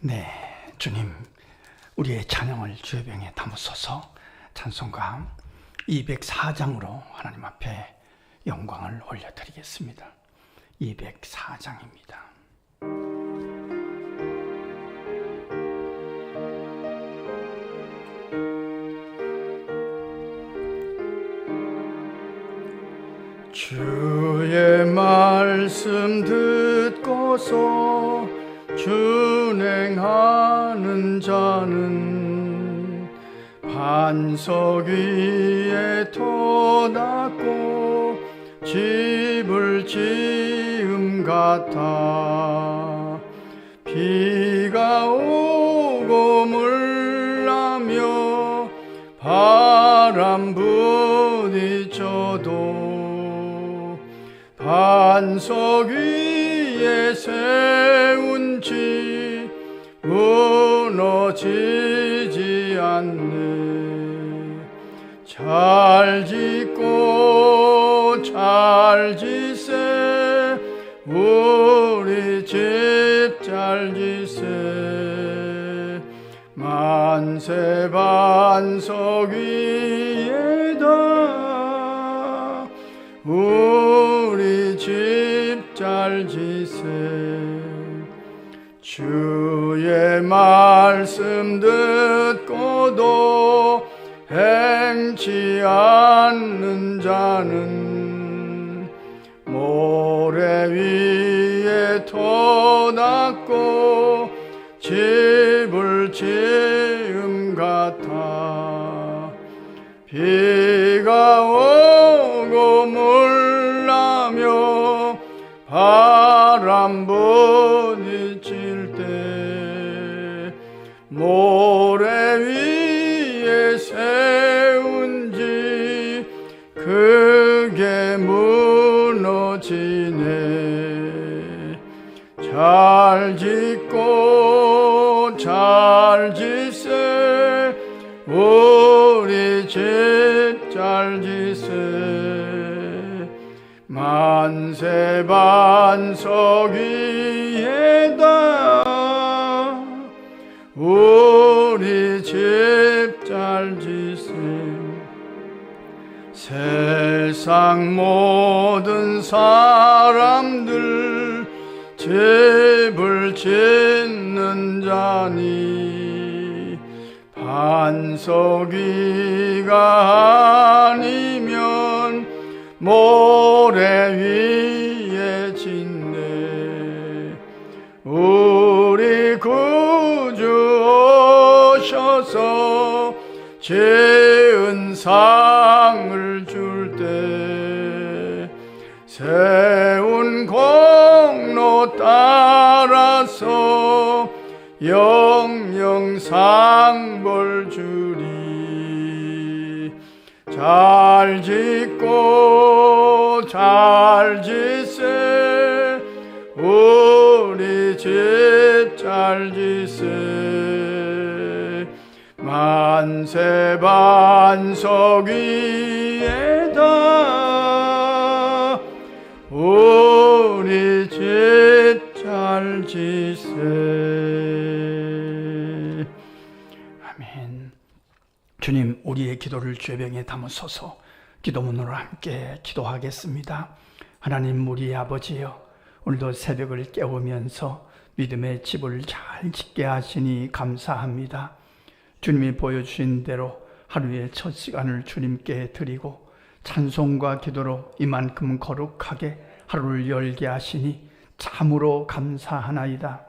네, 주님, 우리의 찬양을 주의 병에 담으소서. 찬송가 204장으로 하나님 앞에 영광을 올려드리겠습니다. 204장입니다. 주의 말씀 듣고서 준행하는 자는 반석 위에 터놨고 집을 지음 같아. 비가 오고 물나며 바람 부딪혀도 반석 위에 세운 집 무너지지 않네. 잘 짓고 잘 지세 우리 집 잘 지세. 만세 반석 위에다 우리 집 잘 지세. 주의 말씀 듣고도 행치 않는 자는 모래 위에 터놨고 집을 지음 같아. 비가 오고 물나며 바람 부딪힐 때 모래 위에 세운 집 그게 무너지네. 잘 짓고 잘 지세 우리 집 잘 지세. 만세 반석 위에다 우리 집 잘 지세. 세상 모든 사람들 집을 짓는 자니 반석 위가 아니면 모래 위에 짓네. 우리 구주 오셔서 지은 상을 줄 때 세운 공로 따라서 영영 상벌 주리. 잘 짓고 잘 지세 우리 집 잘 지세. 만세 반석 위에다 우리 집 잘 지세. 아멘. 주님, 우리의 기도를 주의 병에 담으소서. 기도문으로 함께 기도하겠습니다. 하나님, 우리 아버지여, 오늘도 새벽을 깨우면서 믿음의 집을 잘 짓게 하시니 감사합니다. 주님이 보여주신 대로 하루의 첫 시간을 주님께 드리고 찬송과 기도로 이만큼 거룩하게 하루를 열게 하시니 참으로 감사하나이다.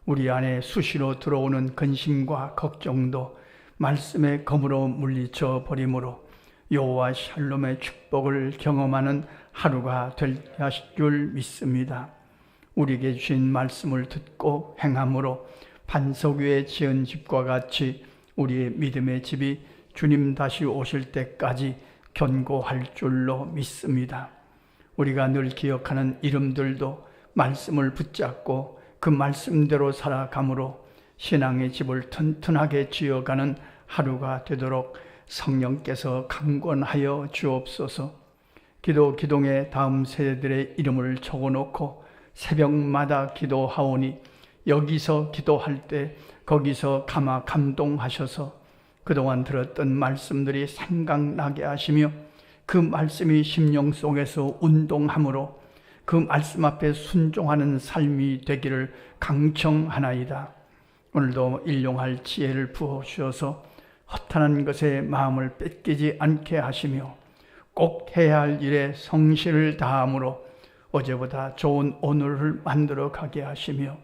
우리 안에 수시로 들어오는 근심과 걱정도 말씀의 검으로 물리쳐 버림으로 여호와 샬롬의 축복을 경험하는 하루가 될 줄 믿습니다. 우리에게 주신 말씀을 듣고 행함으로 반석 위에 지은 집과 같이 우리의 믿음의 집이 주님 다시 오실 때까지 견고할 줄로 믿습니다. 우리가 늘 기억하는 이름들도 말씀을 붙잡고 그 말씀대로 살아감으로 신앙의 집을 튼튼하게 지어가는 하루가 되도록 성령께서 강권하여 주옵소서. 기동의 다음 세대들의 이름을 적어놓고 새벽마다 기도하오니 여기서 기도할 때 거기서 감동하셔서 그동안 들었던 말씀들이 생각나게 하시며 그 말씀이 심령 속에서 운동함으로 그 말씀 앞에 순종하는 삶이 되기를 강청하나이다. 오늘도 일용할 지혜를 부어주셔서 허탄한 것에 마음을 뺏기지 않게 하시며 꼭 해야 할 일에 성실을 다함으로 어제보다 좋은 오늘을 만들어 가게 하시며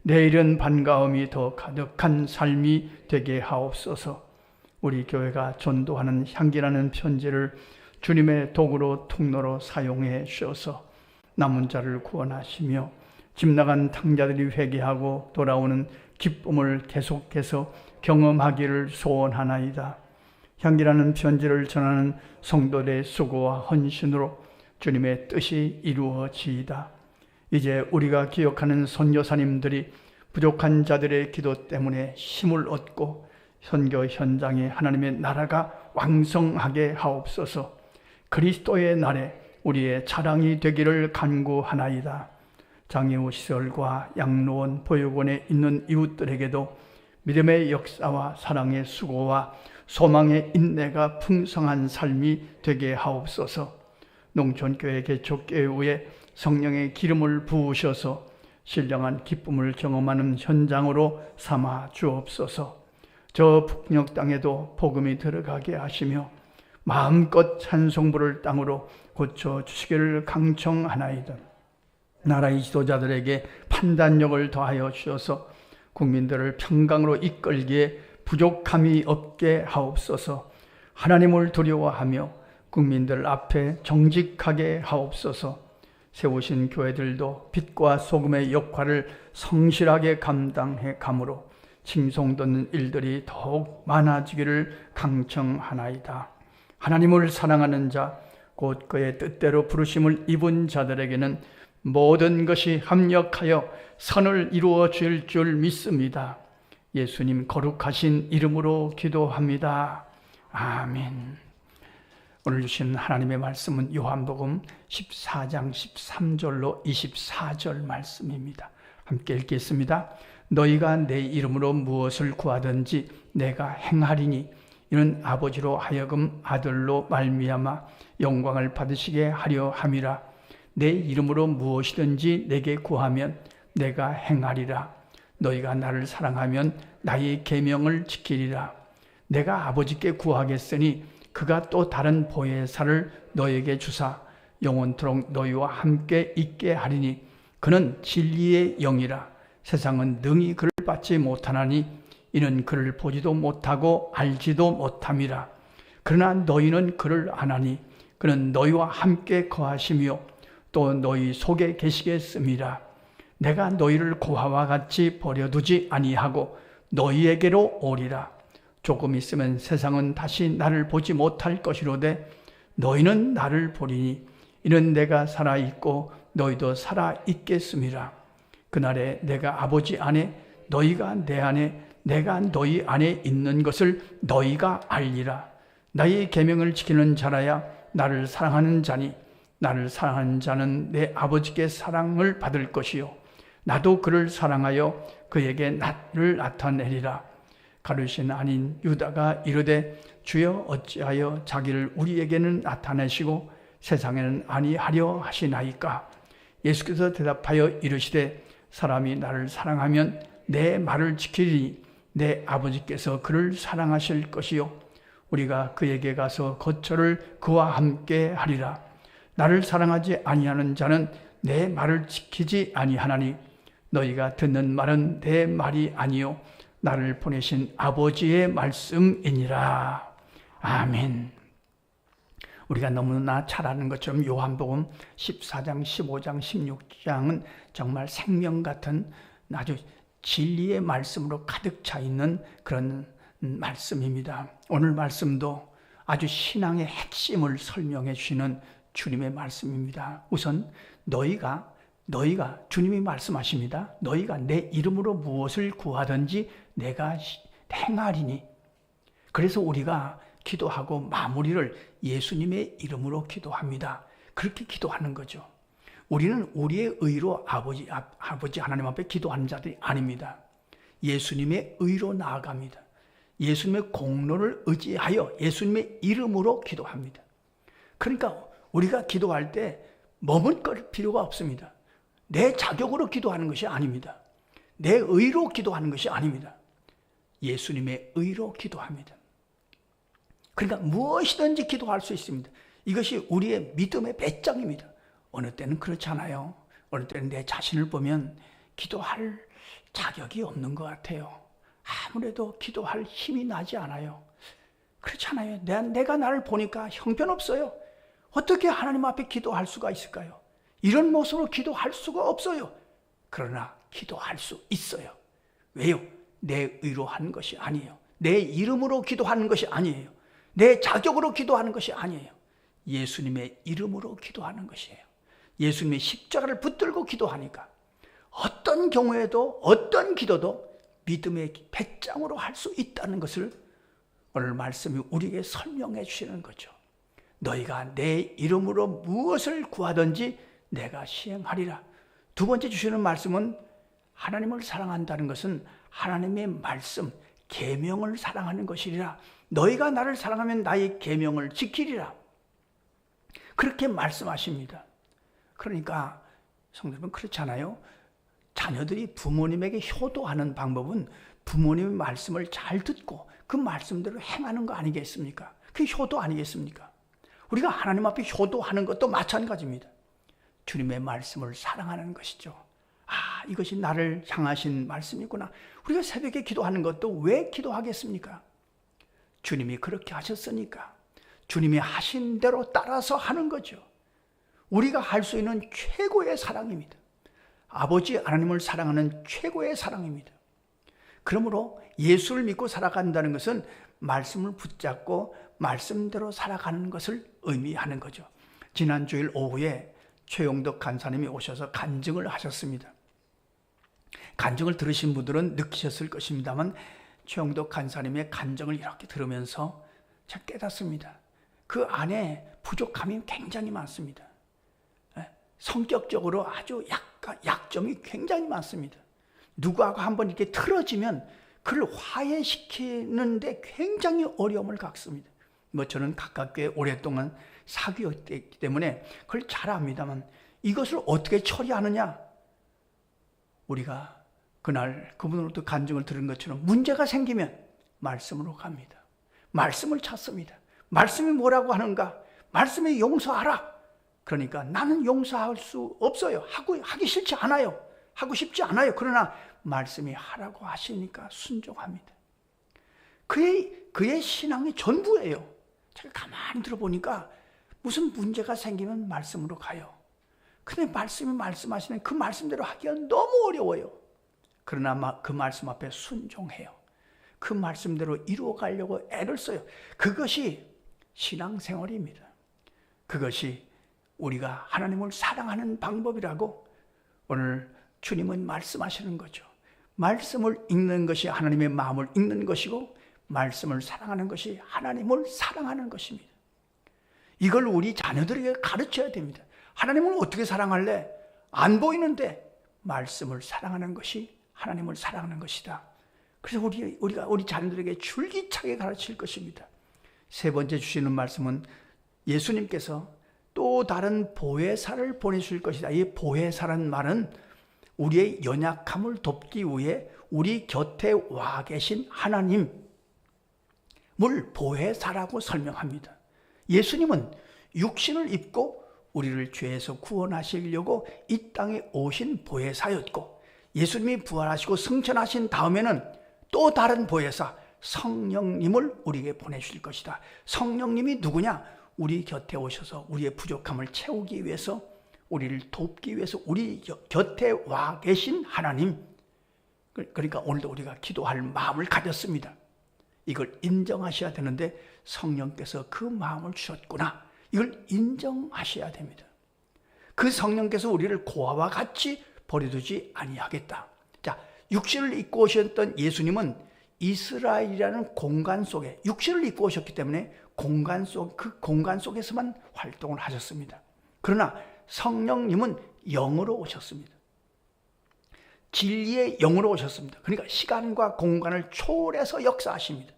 내일은 반가움이 더 가득한 삶이 되게 하옵소서. 우리 교회가 전도하는 향기나는 편지를 주님의 도구로 통로로 사용해 주셔서 남은 자를 구원하시며 집 나간 탕자들이 회개하고 돌아오는 기쁨을 계속해서 경험하기를 소원하나이다. 향기나는 편지를 전하는 성도들의 수고와 헌신으로 주님의 뜻이 이루어지이다. 이제 우리가 기억하는 선교사님들이 부족한 자들의 기도 때문에 힘을 얻고 선교 현장에 하나님의 나라가 왕성하게 하옵소서. 그리스도의 날에 우리의 자랑이 되기를 간구하나이다. 장애우 시설과 양로원, 보육원에 있는 이웃들에게도 믿음의 역사와 사랑의 수고와 소망의 인내가 풍성한 삶이 되게 하옵소서. 농촌교회 개척교회에 성령의 기름을 부으셔서 신령한 기쁨을 경험하는 현장으로 삼아 주옵소서. 저 북녘 땅에도 복음이 들어가게 하시며 마음껏 찬송부를 땅으로 고쳐주시기를 강청하나이다. 나라의 지도자들에게 판단력을 더하여 주셔서 국민들을 평강으로 이끌기에 부족함이 없게 하옵소서. 하나님을 두려워하며 국민들 앞에 정직하게 하옵소서. 세우신 교회들도 빛과 소금의 역할을 성실하게 감당해 가므로 칭송받는 일들이 더욱 많아지기를 강청하나이다. 하나님을 사랑하는 자, 곧 그의 뜻대로 부르심을 입은 자들에게는 모든 것이 합력하여 선을 이루어 줄 믿습니다. 예수님 거룩하신 이름으로 기도합니다. 아멘. 오늘 주신 하나님의 말씀은 요한복음 14장 13절로 24절 말씀입니다. 함께 읽겠습니다. 너희가 내 이름으로 무엇을 구하든지 내가 행하리니 이는 아버지로 하여금 아들로 말미암아 영광을 받으시게 하려 함이라. 내 이름으로 무엇이든지 내게 구하면 내가 행하리라. 너희가 나를 사랑하면 나의 계명을 지키리라. 내가 아버지께 구하겠으니 그가 또 다른 보혜사를 너에게 주사 영원토록 너희와 함께 있게 하리니 그는 진리의 영이라. 세상은 능히 그를 받지 못하나니 이는 그를 보지도 못하고 알지도 못함이라. 그러나 너희는 그를 아나니 그는 너희와 함께 거하시며 또 너희 속에 계시겠음이라. 내가 너희를 고아와 같이 버려두지 아니하고 너희에게로 오리라. 조금 있으면 세상은 다시 나를 보지 못할 것이로되 너희는 나를 보리니 이는 내가 살아있고 너희도 살아있겠음이라. 그날에 내가 아버지 안에 너희가 내 안에 내가 너희 안에 있는 것을 너희가 알리라. 나의 계명을 지키는 자라야 나를 사랑하는 자니 나를 사랑하는 자는 내 아버지께 사랑을 받을 것이요 나도 그를 사랑하여 그에게 나를 나타내리라. 가룟신 아닌 유다가 이르되 주여 어찌하여 자기를 우리에게는 나타내시고 세상에는 아니하려 하시나이까. 예수께서 대답하여 이르시되 사람이 나를 사랑하면 내 말을 지키리니 내 아버지께서 그를 사랑하실 것이요 우리가 그에게 가서 거처를 그와 함께 하리라. 나를 사랑하지 아니하는 자는 내 말을 지키지 아니하나니 너희가 듣는 말은 내 말이 아니요 나를 보내신 아버지의 말씀이니라. 아멘. 우리가 너무나 잘 아는 것처럼 요한복음 14장, 15장, 16장은 정말 생명 같은 아주 진리의 말씀으로 가득 차 있는 그런 말씀입니다. 오늘 말씀도 아주 신앙의 핵심을 설명해 주시는 주님의 말씀입니다. 우선 너희가 주님이 말씀하십니다. 너희가 내 이름으로 무엇을 구하든지 내가 행하리니. 그래서 우리가 기도하고 마무리를 예수님의 이름으로 기도합니다. 그렇게 기도하는 거죠. 우리는 우리의 의로 아버지 하나님 앞에 기도하는 자들이 아닙니다. 예수님의 의로 나아갑니다. 예수님의 공로를 의지하여 예수님의 이름으로 기도합니다. 그러니까 우리가 기도할 때 머뭇거릴 필요가 없습니다. 내 자격으로 기도하는 것이 아닙니다. 내 의로 기도하는 것이 아닙니다. 예수님의 의로 기도합니다. 그러니까 무엇이든지 기도할 수 있습니다. 이것이 우리의 믿음의 배짱입니다. 어느 때는 그렇지 않아요. 어느 때는 내 자신을 보면 기도할 자격이 없는 것 같아요. 아무래도 기도할 힘이 나지 않아요. 그렇지 않아요. 내가 나를 보니까 형편없어요. 어떻게 하나님 앞에 기도할 수가 있을까요? 이런 모습으로 기도할 수가 없어요. 그러나 기도할 수 있어요. 왜요? 내 의로 하는 것이 아니에요. 내 이름으로 기도하는 것이 아니에요. 내 자격으로 기도하는 것이 아니에요. 예수님의 이름으로 기도하는 것이에요. 예수님의 십자가를 붙들고 기도하니까 어떤 경우에도 어떤 기도도 믿음의 배짱으로 할 수 있다는 것을 오늘 말씀이 우리에게 설명해 주시는 거죠. 너희가 내 이름으로 무엇을 구하든지 내가 시행하리라. 두 번째 주시는 말씀은 하나님을 사랑한다는 것은 하나님의 말씀, 계명을 사랑하는 것이리라. 너희가 나를 사랑하면 나의 계명을 지키리라. 그렇게 말씀하십니다. 그러니까 성도 여러분, 그렇지 않아요? 자녀들이 부모님에게 효도하는 방법은 부모님의 말씀을 잘 듣고 그 말씀대로 행하는 거 아니겠습니까? 그게 효도 아니겠습니까? 우리가 하나님 앞에 효도하는 것도 마찬가지입니다. 주님의 말씀을 사랑하는 것이죠. 이것이 나를 향하신 말씀이구나. 우리가 새벽에 기도하는 것도 왜 기도하겠습니까? 주님이 그렇게 하셨으니까. 주님이 하신 대로 따라서 하는 거죠. 우리가 할 수 있는 최고의 사랑입니다. 아버지 하나님을 사랑하는 최고의 사랑입니다. 그러므로 예수를 믿고 살아간다는 것은 말씀을 붙잡고 말씀대로 살아가는 것을 의미하는 거죠. 지난 주일 오후에 최용덕 간사님이 오셔서 간증을 하셨습니다. 간증을 들으신 분들은 느끼셨을 것입니다만 최용덕 간사님의 간증을 이렇게 들으면서 제가 깨닫습니다. 그 안에 부족함이 굉장히 많습니다. 성격적으로 아주 약점이 굉장히 많습니다. 누구하고 한번 이렇게 틀어지면 그를 화해시키는데 굉장히 어려움을 갖습니다. 저는 가깝게 오랫동안 사귀었기 때문에 그걸 잘 압니다만 이것을 어떻게 처리하느냐? 우리가 그날 그분으로부터 간증을 들은 것처럼 문제가 생기면 말씀으로 갑니다. 말씀을 찾습니다. 말씀이 뭐라고 하는가? 말씀이 용서하라. 그러니까 나는 용서할 수 없어요. 하기 싫지 않아요. 하고 싶지 않아요. 그러나 말씀이 하라고 하시니까 순종합니다. 그의 신앙이 전부예요. 제가 가만히 들어보니까 무슨 문제가 생기면 말씀으로 가요. 근데 말씀이 말씀하시는 그 말씀대로 하기가 너무 어려워요. 그러나 그 말씀 앞에 순종해요. 그 말씀대로 이루어가려고 애를 써요. 그것이 신앙생활입니다. 그것이 우리가 하나님을 사랑하는 방법이라고 오늘 주님은 말씀하시는 거죠. 말씀을 읽는 것이 하나님의 마음을 읽는 것이고 말씀을 사랑하는 것이 하나님을 사랑하는 것입니다. 이걸 우리 자녀들에게 가르쳐야 됩니다. 하나님을 어떻게 사랑할래? 안 보이는데 말씀을 사랑하는 것이 하나님을 사랑하는 것이다. 그래서 우리가 우리 자녀들에게 줄기차게 가르칠 것입니다. 세 번째 주시는 말씀은 예수님께서 또 다른 보혜사를 보내실 것이다. 이 보혜사라는 말은 우리의 연약함을 돕기 위해 우리 곁에 와 계신 하나님을 보혜사라고 설명합니다. 예수님은 육신을 입고 우리를 죄에서 구원하시려고 이 땅에 오신 보혜사였고 예수님이 부활하시고 승천하신 다음에는 또 다른 보혜사 성령님을 우리에게 보내실 것이다. 성령님이 누구냐? 우리 곁에 오셔서 우리의 부족함을 채우기 위해서 우리를 돕기 위해서 우리 곁에 와 계신 하나님. 그러니까 오늘도 우리가 기도할 마음을 가졌습니다. 이걸 인정하셔야 되는데 성령께서 그 마음을 주셨구나. 이걸 인정하셔야 됩니다. 그 성령께서 우리를 고아와 같이 버려두지 아니하겠다. 자, 육신을 입고 오셨던 예수님은 이스라엘이라는 공간 속에 육신을 입고 오셨기 때문에 그 공간 속에서만 활동을 하셨습니다. 그러나 성령님은 영으로 오셨습니다. 진리의 영으로 오셨습니다. 그러니까 시간과 공간을 초월해서 역사하십니다.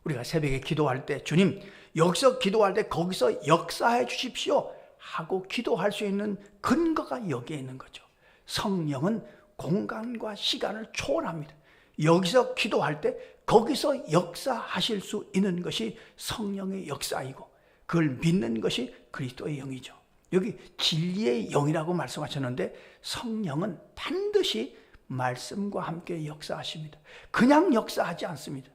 우리가 새벽에 기도할 때 주님 여기서 기도할 때 거기서 역사해 주십시오 하고 기도할 수 있는 근거가 여기에 있는 거죠. 성령은 공간과 시간을 초월합니다. 여기서 기도할 때 거기서 역사하실 수 있는 것이 성령의 역사이고 그걸 믿는 것이 그리스도의 영이죠. 여기 진리의 영이라고 말씀하셨는데 성령은 반드시 말씀과 함께 역사하십니다. 그냥 역사하지 않습니다.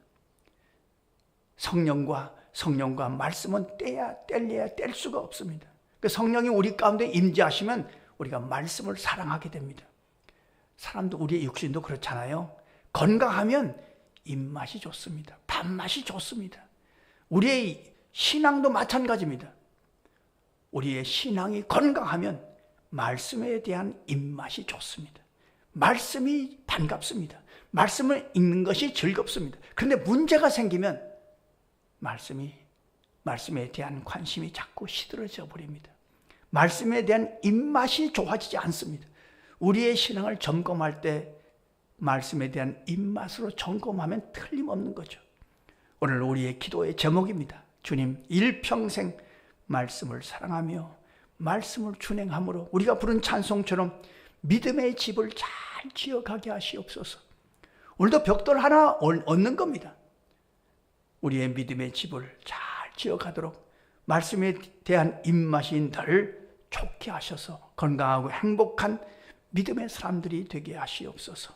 성령과 말씀은 뗄래야 뗄 수가 없습니다. 성령이 우리 가운데 임재하시면 우리가 말씀을 사랑하게 됩니다. 사람도 우리의 육신도 그렇잖아요. 건강하면 입맛이 좋습니다. 밥맛이 좋습니다. 우리의 신앙도 마찬가지입니다. 우리의 신앙이 건강하면 말씀에 대한 입맛이 좋습니다. 말씀이 반갑습니다. 말씀을 읽는 것이 즐겁습니다. 그런데 문제가 생기면 말씀에 대한 관심이 자꾸 시들어져 버립니다. 말씀에 대한 입맛이 좋아지지 않습니다. 우리의 신앙을 점검할 때 말씀에 대한 입맛으로 점검하면 틀림없는 거죠. 오늘 우리의 기도의 제목입니다. 주님, 일평생 말씀을 사랑하며 말씀을 준행함으로 우리가 부른 찬송처럼 믿음의 집을 잘 지어가게 하시옵소서. 오늘도 벽돌 하나 얻는 겁니다. 우리의 믿음의 집을 잘 지어가도록 말씀에 대한 입맛이 늘 좋게 하셔서 건강하고 행복한 믿음의 사람들이 되게 하시옵소서.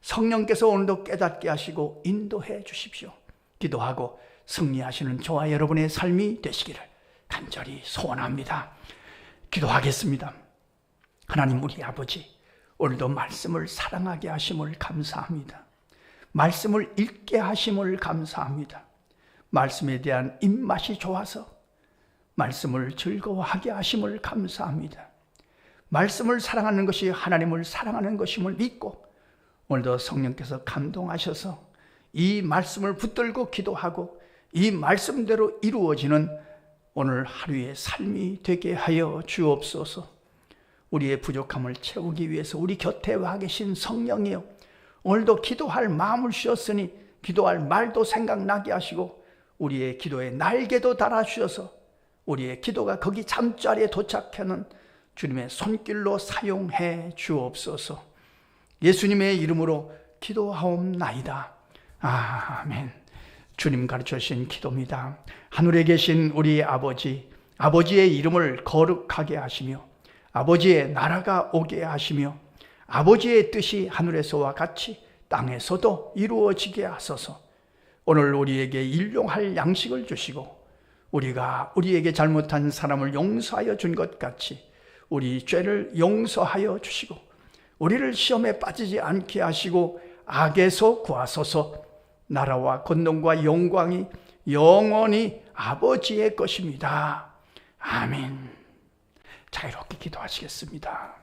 성령께서 오늘도 깨닫게 하시고 인도해 주십시오. 기도하고 승리하시는 저와 여러분의 삶이 되시기를 간절히 소원합니다. 기도하겠습니다. 하나님 우리 아버지, 오늘도 말씀을 사랑하게 하심을 감사합니다. 말씀을 읽게 하심을 감사합니다. 말씀에 대한 입맛이 좋아서 말씀을 즐거워하게 하심을 감사합니다. 말씀을 사랑하는 것이 하나님을 사랑하는 것임을 믿고 오늘도 성령께서 감동하셔서 이 말씀을 붙들고 기도하고 이 말씀대로 이루어지는 오늘 하루의 삶이 되게 하여 주옵소서. 우리의 부족함을 채우기 위해서 우리 곁에 와 계신 성령이여, 오늘도 기도할 마음을 주셨으니 기도할 말도 생각나게 하시고 우리의 기도에 날개도 달아주셔서 우리의 기도가 거기 잠자리에 도착하는 주님의 손길로 사용해 주옵소서. 예수님의 이름으로 기도하옵나이다. 아멘. 주님 가르쳐 주신 기도입니다. 하늘에 계신 우리 아버지, 아버지의 이름을 거룩하게 하시며 아버지의 나라가 오게 하시며 아버지의 뜻이 하늘에서와 같이 땅에서도 이루어지게 하소서. 오늘 우리에게 일용할 양식을 주시고 우리가 우리에게 잘못한 사람을 용서하여 준 것 같이 우리 죄를 용서하여 주시고 우리를 시험에 빠지지 않게 하시고 악에서 구하소서. 나라와 권능과 영광이 영원히 아버지의 것입니다. 아멘. 자유롭게 기도하시겠습니다.